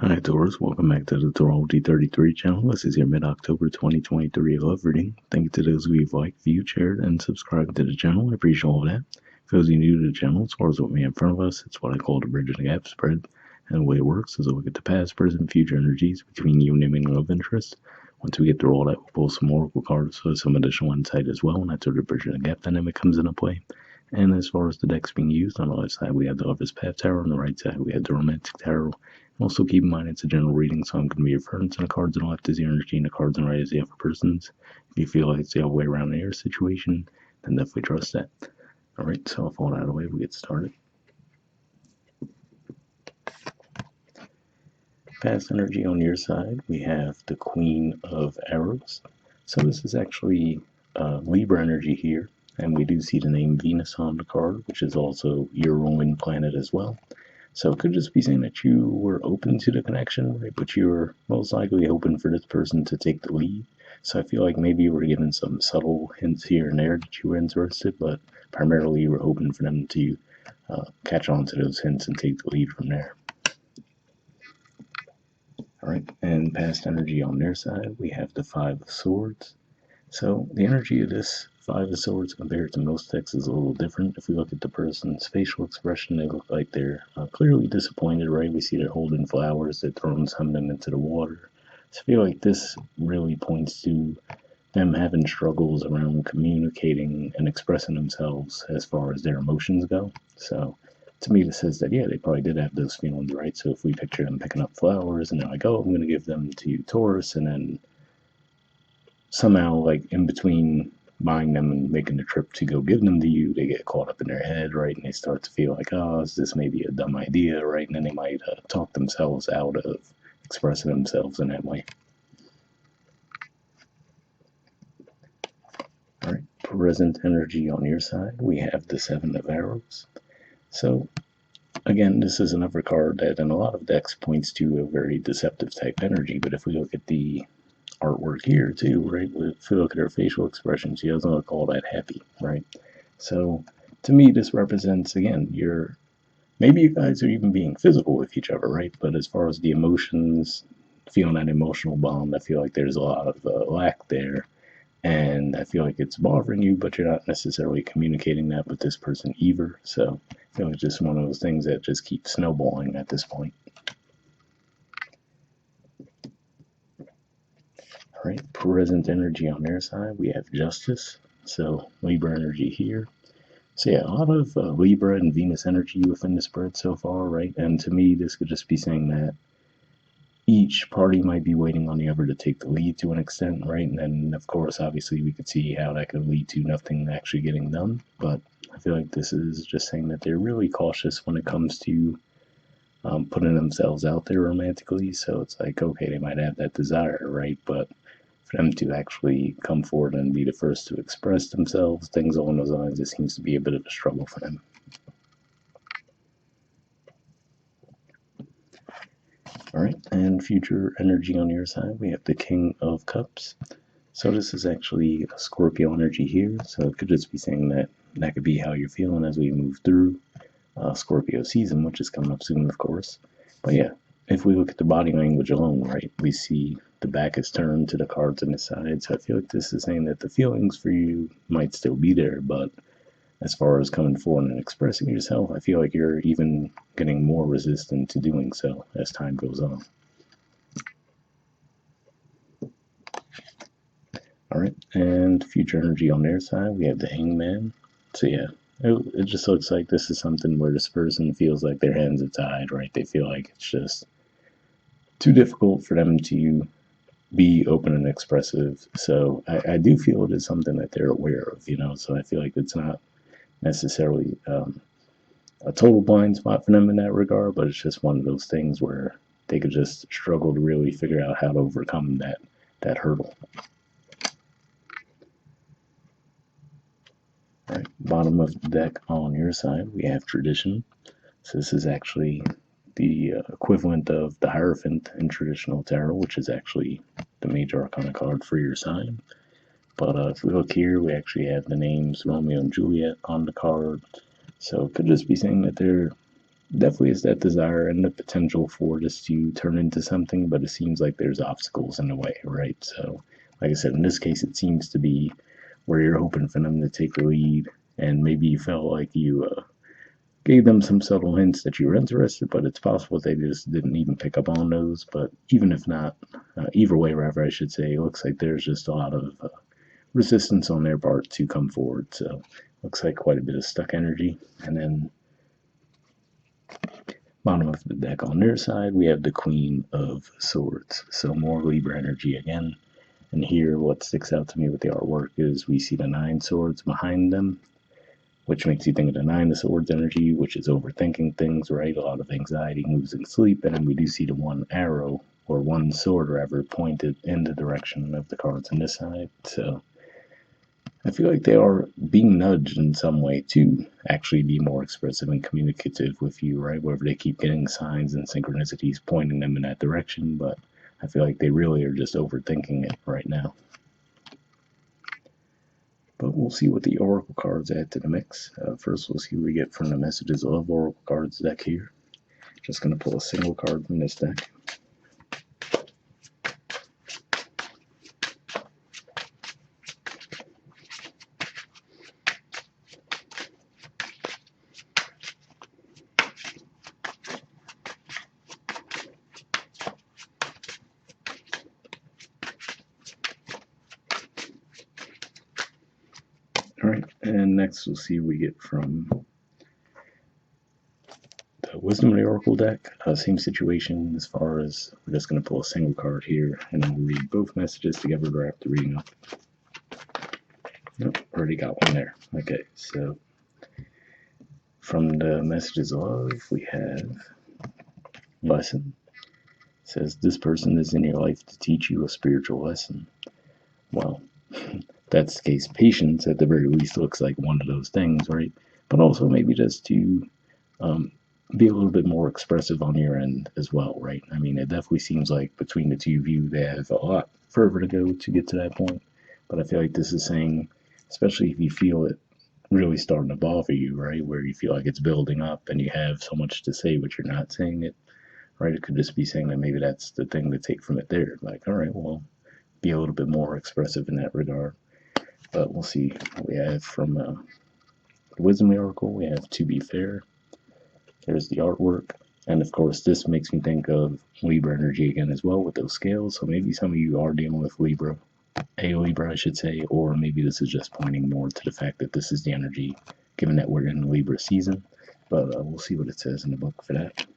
Hi Taurus, welcome back to the Astrology 33 channel. This is your mid-October 2023 love reading. Thank you to those of you who've liked, viewed, shared, and subscribed to the channel. I appreciate all of that. For those of you new to the channel, as far as what we have in front of us, it's what I call the bridge and the gap spread. And the way it works is a look at the past, present, future energies between you and your main love interest. Once we get through all that, we'll pull some oracle cards for some additional insight as well, and that's where the bridge and the gap dynamic comes into play. And as far as the decks being used, on the left side we have the Lover's Path Tarot, on the right side we have the Romantic Tarot. Also keep in mind it's a general reading, so I'm going to be referring to the cards on the left as the energy and the cards on the right as the other person's. If you feel like it's the other way around in your situation, then definitely trust that. Alright, so with all that out of the way, we get started. Past energy on your side, we have the Queen of Arrows. So this is actually Libra energy here, and we do see the name Venus on the card, which is also your ruling planet as well. So it could just be saying that you were open to the connection, right? But you were most likely hoping for this person to take the lead. So I feel like maybe you were given some subtle hints here and there that you were interested, but primarily you were hoping for them to catch on to those hints and take the lead from there. All right, and past energy on their side, we have the Five of Swords. So the energy of this Five of Swords compared to most decks is a little different. If we look at the person's facial expression, they look like they're clearly disappointed, right? We see they're holding flowers, they're throwing some of them into the water. So I feel like this really points to them having struggles around communicating and expressing themselves as far as their emotions go. So to me, this says that, yeah, they probably did have those feelings, right? So if we picture them picking up flowers and they're like, oh, I'm going to give them to Taurus, and then somehow, like, in between buying them and making the trip to go give them to you, they get caught up in their head, right? And they start to feel like, oh, is this maybe a dumb idea, right? And then they might talk themselves out of expressing themselves in that way. All right, present energy on your side, we have the Seven of Arrows. So again, this is another card that in a lot of decks points to a very deceptive type energy, but if we look at the artwork here too, right? If we look at her facial expression, she doesn't look all that happy, right? So to me, this represents, again, maybe you guys are even being physical with each other, right? But as far as the emotions, feeling that emotional bond, I feel like there's a lot of lack there. And I feel like it's bothering you, but you're not necessarily communicating that with this person either. So I feel like it's just one of those things that just keeps snowballing at this point. All right, present energy on their side, we have Justice. So Libra energy here. So yeah, a lot of Libra and Venus energy within the spread so far, right? And to me, this could just be saying that each party might be waiting on the other to take the lead to an extent, right? And then, of course, obviously, we could see how that could lead to nothing actually getting done. But I feel like this is just saying that they're really cautious when it comes to putting themselves out there romantically. So it's like, okay, they might have that desire, right? But for them to actually come forward and be the first to express themselves, things along those lines, it seems to be a bit of a struggle for them. All right, and future energy on your side, we have the King of Cups. So this is actually a Scorpio energy here, so it could just be saying that that could be how you're feeling as we move through Scorpio season, which is coming up soon, of course. But yeah, if we look at the body language alone, right, we see the back is turned to the cards on the side, so I feel like this is saying that the feelings for you might still be there, but as far as coming forward and expressing yourself, I feel like you're even getting more resistant to doing so as time goes on. All right, and future energy on their side, we have the Hangman. So yeah, it just looks like this is something where this person feels like their hands are tied, right? They feel like it's just too difficult for them to be open and expressive. So I do feel it is something that they're aware of, so I feel like it's not necessarily a total blind spot for them in that regard, but it's just one of those things where they could just struggle to really figure out how to overcome that hurdle. All right, bottom of the deck on your side, we have Tradition. So this is actually the equivalent of the Hierophant in traditional tarot, which is actually the major arcana card for your sign. But if we look here, we actually have the names Romeo and Juliet on the card. So it could just be saying that they're definitely is that desire and the potential for this to turn into something, but it seems like there's obstacles in the way, right? So, like I said, in this case, it seems to be where you're hoping for them to take the lead, and maybe you felt like you gave them some subtle hints that you were interested, but it's possible they just didn't even pick up on those. But even if not, either way, rather, I should say, it looks like there's just a lot of resistance on their part to come forward. So, looks like quite a bit of stuck energy. And then bottom of the deck on their side, we have the Queen of Swords. So more Libra energy again. And here, what sticks out to me with the artwork is we see the Nine Swords behind them, which makes you think of the Nine of Swords energy, which is overthinking things, right? A lot of anxiety, moves in sleep. And then we do see the one arrow, or one sword, rather, pointed in the direction of the cards on this side. So I feel like they are being nudged in some way to actually be more expressive and communicative with you, right? Whether they keep getting signs and synchronicities pointing them in that direction, but I feel like they really are just overthinking it right now. But we'll see what the Oracle cards add to the mix. First, we'll see what we get from the Messages of Oracle cards deck here. Just going to pull a single card from this deck. Alright, and next we'll see what we get from the Wisdom of the Oracle deck. Same situation as far as we're just going to pull a single card here and then we'll read both messages together right after reading up. Nope, already got one there. Okay, so from the Messages of, we have Lesson. It says, this person is in your life to teach you a spiritual lesson. Well, that's the case. Patience, at the very least, looks like one of those things, right? But also maybe just to be a little bit more expressive on your end as well, right? I mean, it definitely seems like between the two of you, they have a lot further to go to get to that point. But I feel like this is saying, especially if you feel it really starting to bother you, right? Where you feel like it's building up and you have so much to say, but you're not saying it, right? It could just be saying that maybe that's the thing to take from it there. Like, all right, well, be a little bit more expressive in that regard. But we'll see what we have from the Wisdom Oracle. We have To Be Fair. There's the artwork. And of course, this makes me think of Libra energy again as well with those scales. So maybe some of you are dealing with Libra, a Libra, I should say, or maybe this is just pointing more to the fact that this is the energy, given that we're in Libra season. But we'll see what it says in the book for that.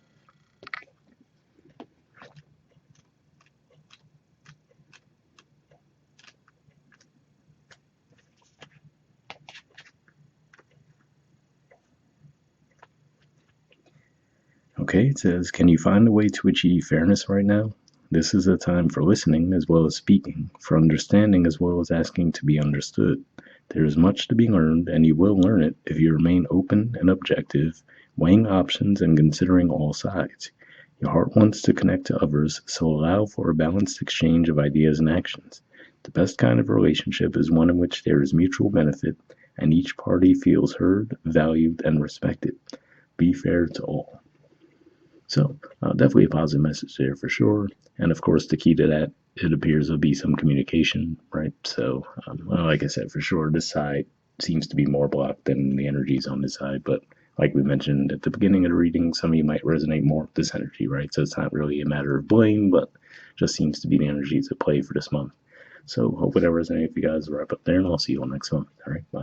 Okay, it says, can you find a way to achieve fairness right now? This is a time for listening as well as speaking, for understanding as well as asking to be understood. There is much to be learned, and you will learn it if you remain open and objective, weighing options and considering all sides. Your heart wants to connect to others, so allow for a balanced exchange of ideas and actions. The best kind of relationship is one in which there is mutual benefit, and each party feels heard, valued, and respected. Be fair to all. So, definitely a positive message there for sure. And of course, the key to that, it appears to be some communication, right? So, well, like I said, for sure, this side seems to be more blocked than the energies on this side. But like we mentioned at the beginning of the reading, some of you might resonate more with this energy, right? So it's not really a matter of blame, but just seems to be the energies at play for this month. So, hope it resonates with you guys. Wrap up there, and I'll see you all next month. All right, bye.